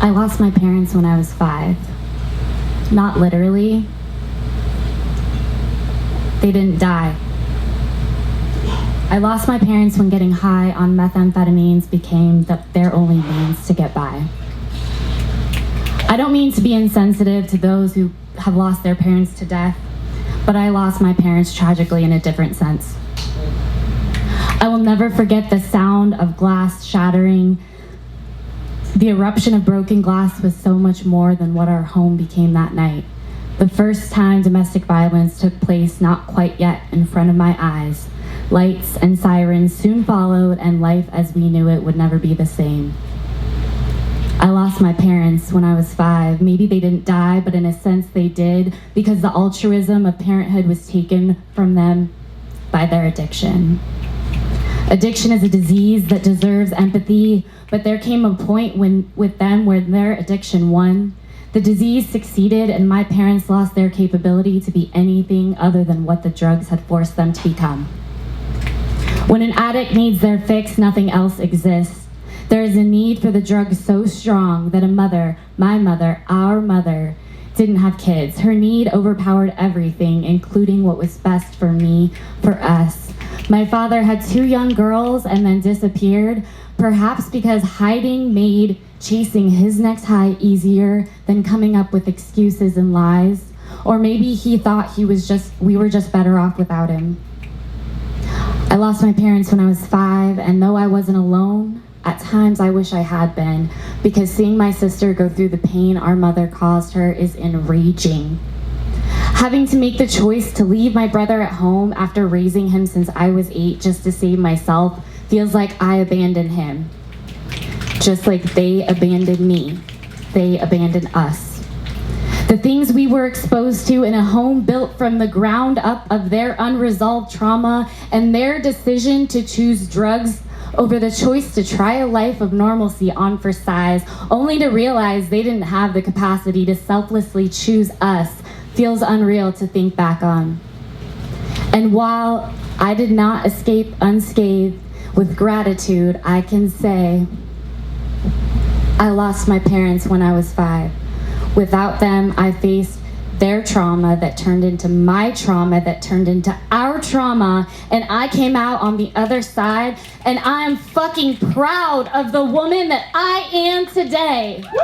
I lost my parents when I was 5. Not literally. They didn't die. I lost my parents when getting high on methamphetamines became their only means to get by. I don't mean to be insensitive to those who have lost their parents to death, but I lost my parents tragically in a different sense. I will never forget the sound of glass shattering. The eruption of broken glass was so much more than what our home became that night. The first time domestic violence took place not quite yet in front of my eyes. Lights and sirens soon followed, and life as we knew it would never be the same. I lost my parents when I was 5. Maybe they didn't die, but in a sense they did, because the altruism of parenthood was taken from them by their addiction. Addiction is a disease that deserves empathy, but there came a point with them where their addiction won. The disease succeeded, and my parents lost their capability to be anything other than what the drugs had forced them to become. When an addict needs their fix, nothing else exists. There is a need for the drug so strong that a mother, my mother, our mother, didn't have kids. Her need overpowered everything, including what was best for me, for us. My father had 2 young girls and then disappeared, perhaps because hiding made chasing his next high easier than coming up with excuses and lies. Or maybe he thought we were just better off without him. I lost my parents when I was 5, and though I wasn't alone, at times I wish I had been, because seeing my sister go through the pain our mother caused her is enraging. Having to make the choice to leave my brother at home after raising him since I was 8 just to save myself feels like I abandoned him. Just like they abandoned me. They abandoned us. The things we were exposed to in a home built from the ground up of their unresolved trauma and their decision to choose drugs over the choice to try a life of normalcy on for size, only to realize they didn't have the capacity to selflessly choose us, feels unreal to think back on. And while I did not escape unscathed, with gratitude, I can say I lost my parents when I was 5. Without them, I faced their trauma that turned into my trauma that turned into our trauma, and I came out on the other side, and I am fucking proud of the woman that I am today. Woo!